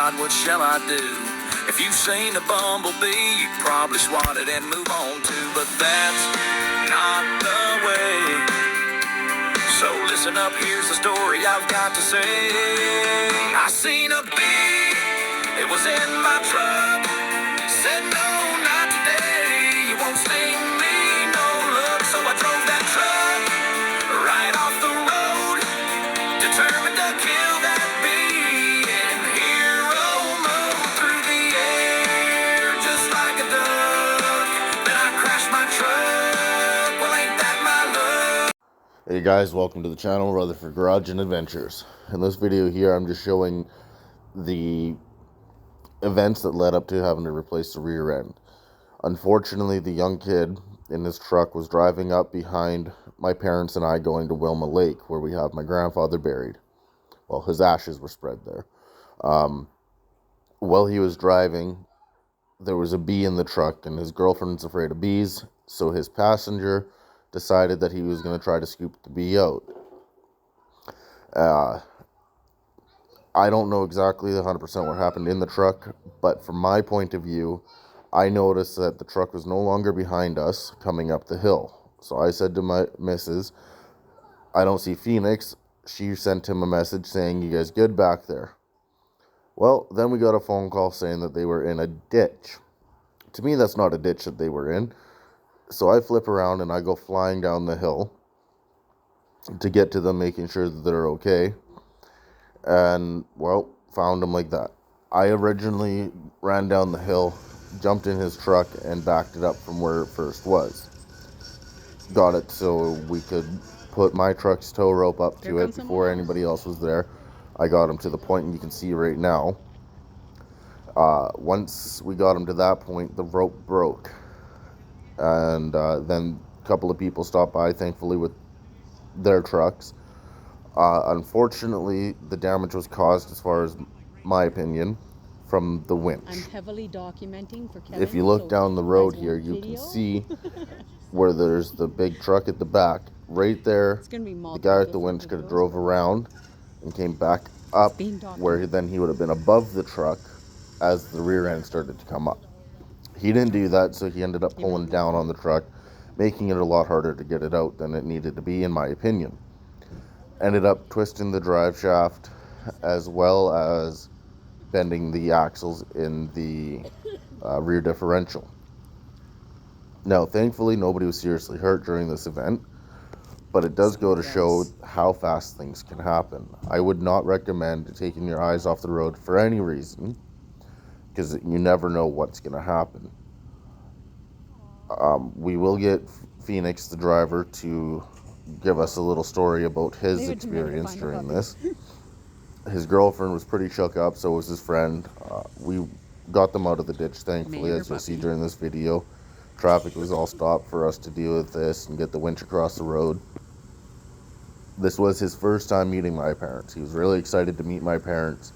God, what shall I do? If you've seen a bumblebee, you probably swat it and move on too. But that's not the way. So listen up, here's the story I've got to say. I seen a bee, it was in my truck. Said no, not today. You won't sting me, no look. So I drove that truck right off the road, determined to kill that bee in hero mode. Through the air, just like a duck. Then I crashed my truck. Well, ain't that my luck? Hey guys, welcome to the channel, Rutherford Garage and Adventures. In this video here, I'm just showing the events that led up to having to replace the rear end. Unfortunately, the young kid in his truck was driving up behind my parents and I going to Wilma Lake, where we have my grandfather buried. Well, his ashes were spread there. While he was driving, there was a bee in the truck, and his girlfriend's afraid of bees, so his passenger decided that he was going to try to scoop the bee out. I don't know exactly 100% what happened in the truck, but from my point of view, I noticed that the truck was no longer behind us coming up the hill. So I said to my missus, I don't see Phoenix. She sent him a message saying, you guys good back there? Well, then we got a phone call saying that they were in a ditch. To me, that's not a ditch that they were in. So I flip around and I go flying down the hill to get to them, making sure that they're okay. And, well, found them like that. I originally ran down the hill, jumped in his truck, and backed it up from where it first was. Got it so we could put my truck's tow rope up to it before anybody else was there. I got him to the point, and you can see right now. Once we got him to that point, the rope broke. And then a couple of people stopped by, thankfully, with their trucks. Unfortunately, the damage was caused, as far as my opinion, from the winch. I'm heavily documenting for Kevin. If you look down the road here, you can see where there's the big truck at the back. Right there, the guy at the winch could have drove around and came back up, where then he would have been above the truck as the rear end started to come up. He didn't do that, so he ended up pulling down on the truck, making it a lot harder to get it out than it needed to be, in my opinion. Ended up twisting the drive shaft, as well as bending the axles in the rear differential. Now, thankfully, nobody was seriously hurt during this event, but it does go to show how fast things can happen. I would not recommend taking your eyes off the road for any reason, because you never know what's going to happen. We will get Phoenix, the driver, to give us a little story about his experience during this. His girlfriend was pretty shook up, so was his friend. We got them out of the ditch, thankfully, as you'll see during this video. Traffic was all stopped for us to deal with this and get the winch across the road. This was his first time meeting my parents. He was really excited to meet my parents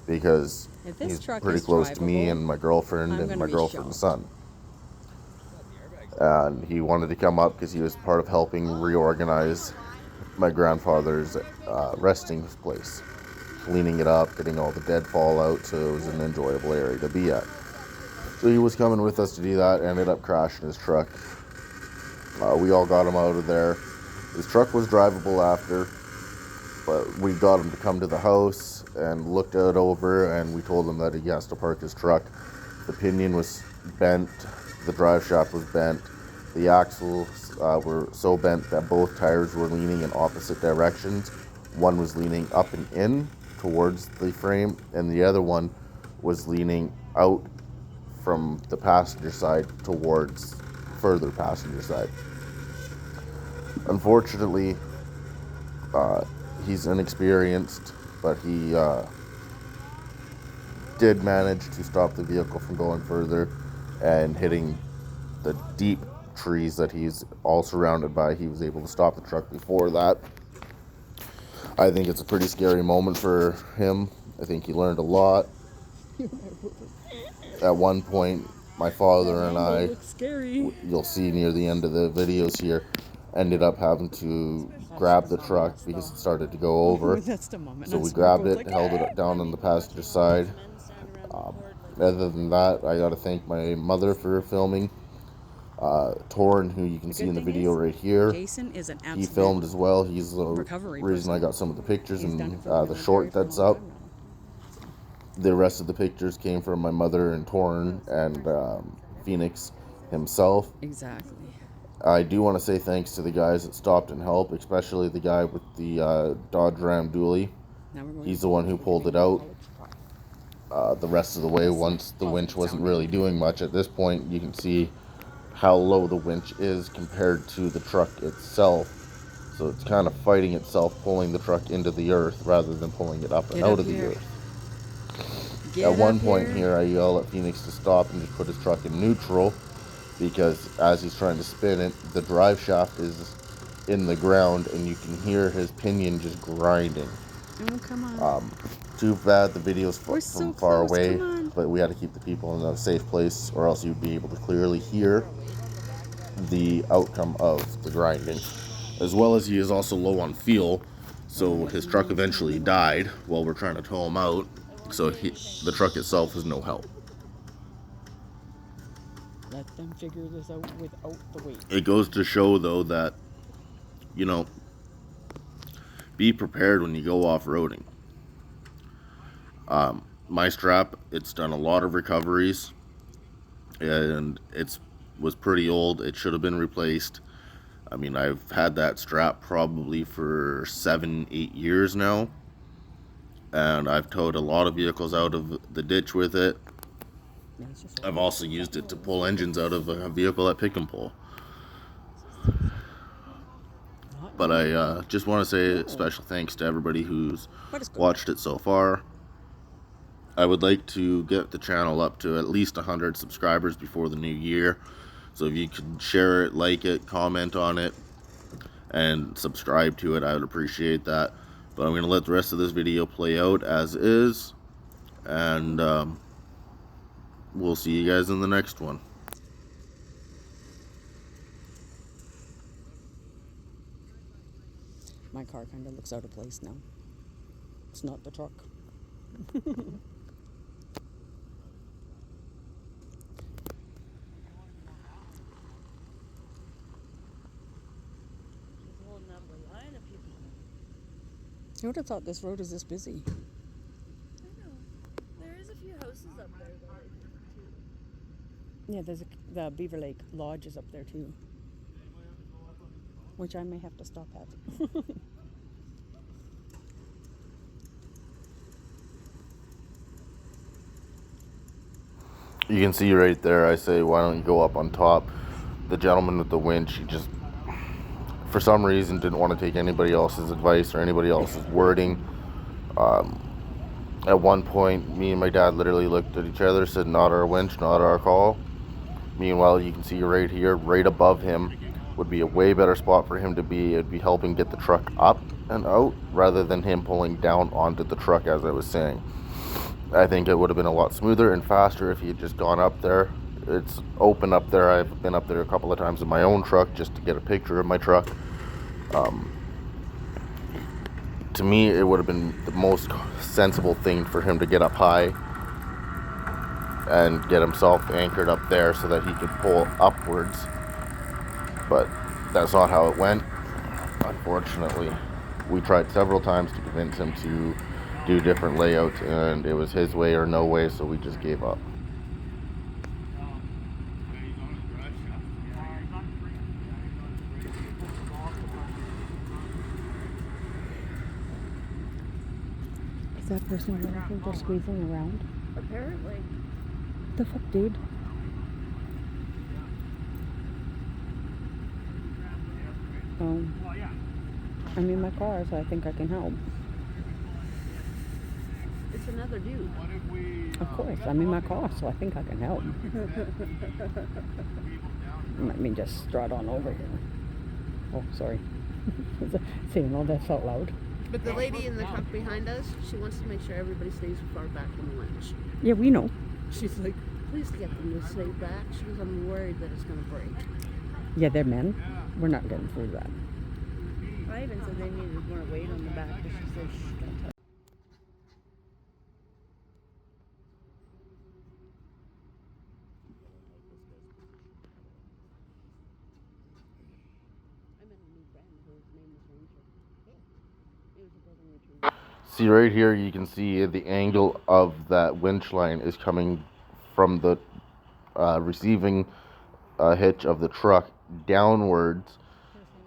because he's pretty close to me and my girlfriend and my girlfriend's son. And he wanted to come up because he was part of helping reorganize my grandfather's resting place, cleaning it up, getting all the deadfall out, so it was an enjoyable area to be at. So he was coming with us to do that, ended up crashing his truck. We all got him out of there. His truck was drivable after, but we got him to come to the house and looked it over, and we told him that he has to park his truck. The pinion was bent, the drive shaft was bent, the axles were so bent that both tires were leaning in opposite directions. One was leaning up and in towards the frame, and the other one was leaning out from the passenger side towards further passenger side. Unfortunately, he's inexperienced, but he did manage to stop the vehicle from going further and hitting the deep trees that he's all surrounded by. He was able to stop the truck before that. I think it's a pretty scary moment for him. I think he learned a lot. At one point, my father and I, you'll see near the end of the videos here, ended up having to grab the truck because it started to go over. So we grabbed it, held it down on the passenger side, Other than that, I got to thank my mother for filming. Torrin, who you can see in the video right here, Jason is an he absolute filmed as well. He's the recovery reason I person. got some of the pictures He's done and it for the short for a that's long up. time now. The rest of the pictures came from my mother and Torrin and Phoenix himself. Exactly. I do want to say thanks to the guys that stopped and helped, especially the guy with the Dodge Ram dually. Now we're going He's the one who pulled it out. The rest of the way, once the winch wasn't really doing much. At this point, you can see how low the winch is compared to the truck itself. So it's kind of fighting itself, pulling the truck into the earth rather than pulling it up and out of the earth. At one point here, I yell at Phoenix to stop and just put his truck in neutral, because as he's trying to spin it, the drive shaft is in the ground and you can hear his pinion just grinding. Oh, come on. Too bad the video's We're from so far close, away, come on. but we had to keep the people in a safe place, or else you'd be able to clearly hear the outcome of the grinding. As well as he is also low on fuel, so his truck eventually died while we're trying to tow him out, so the truck itself is no help. Let them figure this out without the weight. It goes to show, though, that, you know, be prepared when you go off-roading. My strap, it's done a lot of recoveries, and it was pretty old. It should have been replaced. I mean, I've had that strap probably for 7-8 years now, and I've towed a lot of vehicles out of the ditch with it. I've also used it to pull engines out of a vehicle at Pick and Pull. But I just want to say a special thanks to everybody who's watched it so far. I would like to get the channel up to at least 100 subscribers before the new year. So if you could share it, like it, comment on it, and subscribe to it, I would appreciate that. But I'm going to let the rest of this video play out as is. And we'll see you guys in the next one. My car kind of looks out of place now. It's not the truck. I would have thought this road is this busy. I know. There is a few houses up there though, I think, too. Yeah, there's the Beaver Lake Lodge is up there too, which I may have to stop at. You can see right there, I say, why don't you go up on top? The gentleman with the winch, he just, for some reason, didn't want to take anybody else's advice or anybody else's wording. At one point, me and my dad literally looked at each other, said, not our winch, not our call. Meanwhile, you can see right here, right above him, would be a way better spot for him to be. It'd be helping get the truck up and out, rather than him pulling down onto the truck, as I was saying. I think it would have been a lot smoother and faster if he had just gone up there. It's open up there. I've been up there a couple of times in my own truck just to get a picture of my truck. To me, it would have been the most sensible thing for him to get up high and get himself anchored up there so that he could pull upwards. But that's not how it went, unfortunately. We tried several times to convince him to do different layouts, and it was his way or no way, so we just gave up. Is that person working? They're squeezing around? Apparently. The fuck, dude? I'm in my car, so I think I can help. It's another dude. Of course, I'm in my car, so I think I can help. Let me just strut on over here. Oh, sorry. Saying all that out loud. But the lady in the truck behind us, she wants to make sure everybody stays far back from the winch. Yeah, we know. She's like, please get them to stay back. She goes, I'm worried that it's going to break. Yeah, they're men. We're not getting through that. I even said they needed more weight on the back, but she said, shh, don't touch. See right here, you can see the angle of that winch line is coming from the receiving hitch of the truck downwards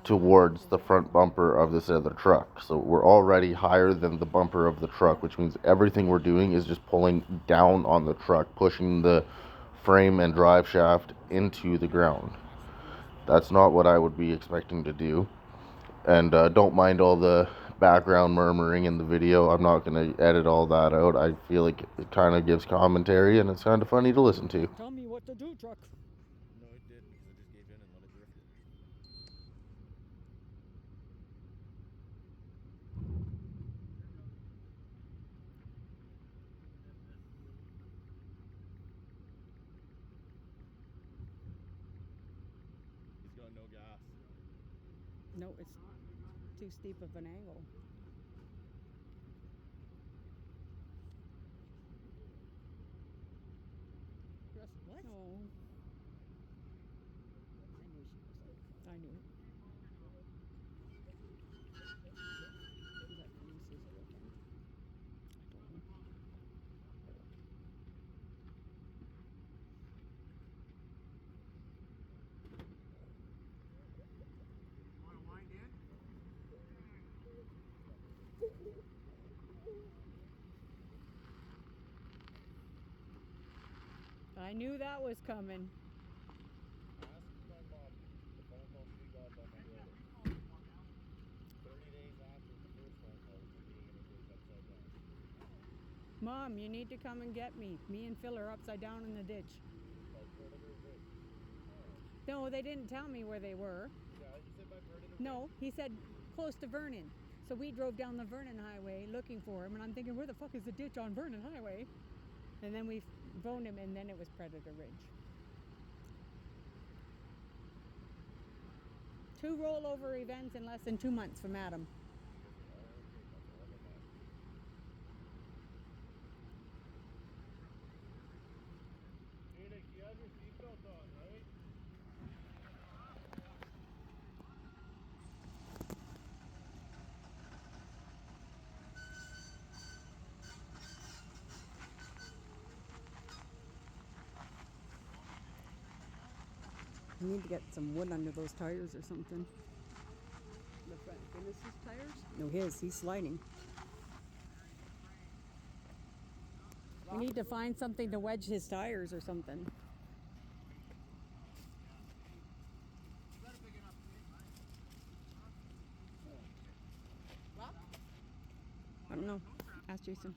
towards the front bumper of this other truck. So we're already higher than the bumper of the truck, which means everything we're doing is just pulling down on the truck, pushing the frame and drive shaft into the ground. That's not what I would be expecting to do. And don't mind all the background murmuring in the video. I'm not going to edit all that out. I feel like it kind of gives commentary and it's kind of funny to listen to. Tell me what to do, truck. No, it didn't, because I just gave in and let it drift. He's got no gas. No, it's too steep of an angle. What? No. I knew it. I knew that was coming. Mom, you need to come and get me. Me and Phil are upside down in the ditch. No, they didn't tell me where they were. No, he said close to Vernon. So we drove down the Vernon Highway looking for him, and I'm thinking, where the fuck is the ditch on Vernon Highway? And then we phoned him, and then it was Predator Ridge. 2 rollover events in less than 2 months from Adam. You have your seatbelt on, right? I need to get some wood under those tires or something. The front Guinness's tires? No, he's sliding. We need to find something to wedge his tires or something. I don't know. Ask Jason.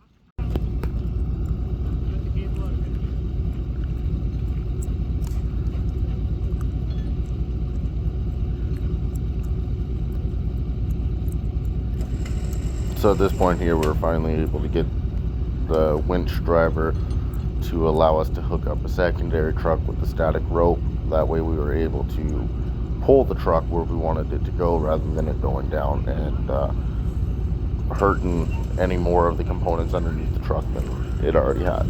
So at this point here, we're finally able to get the winch driver to allow us to hook up a secondary truck with the static rope. That way we were able to pull the truck where we wanted it to go rather than it going down and hurting any more of the components underneath the truck than it already had.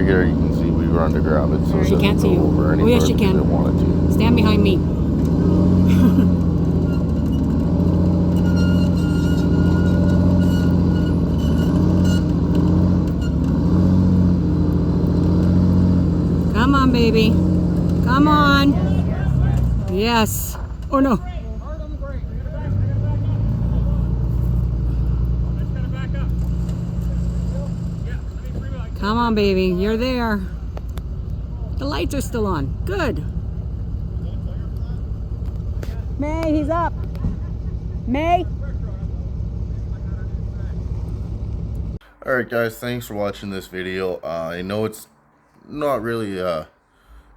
here you can see we run to grab it, so Alright, it you doesn't can't see go you. over any Oh, yes, you further than can. it wanted to. Stand behind me. Come on, baby. Come on. Yes. Oh, no. Come on, baby. You're there. The lights are still on. Good. May, he's up. May. Alright guys, thanks for watching this video. I know it's not really a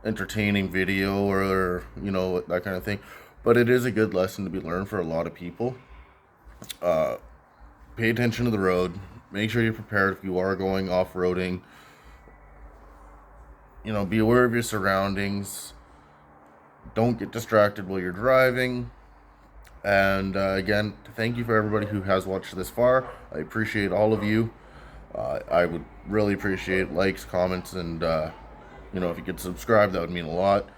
entertaining video or you know, that kind of thing, but it is a good lesson to be learned for a lot of people. Pay attention to the road. Make sure you're prepared if you are going off-roading. You know, be aware of your surroundings. Don't get distracted while you're driving. And again, thank you for everybody who has watched this far. I appreciate all of you. I would really appreciate likes, comments, and you know, if you could subscribe, that would mean a lot.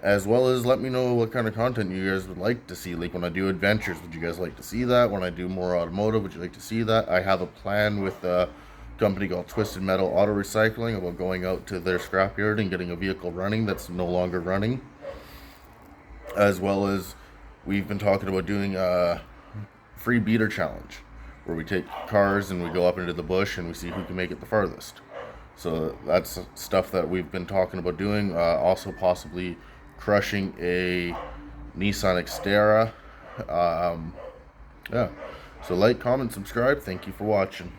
As well as let me know what kind of content you guys would like to see. Like when I do adventures, would you guys like to see that? When I do more automotive, would you like to see that? I have a plan with a company called Twisted Metal Auto Recycling about going out to their scrapyard and getting a vehicle running that's no longer running. As well as we've been talking about doing a free beater challenge, where we take cars and we go up into the bush and we see who can make it the farthest. So that's stuff that we've been talking about doing. Also possibly crushing a Nissan Xterra. Yeah. So like, comment, subscribe. Thank you for watching.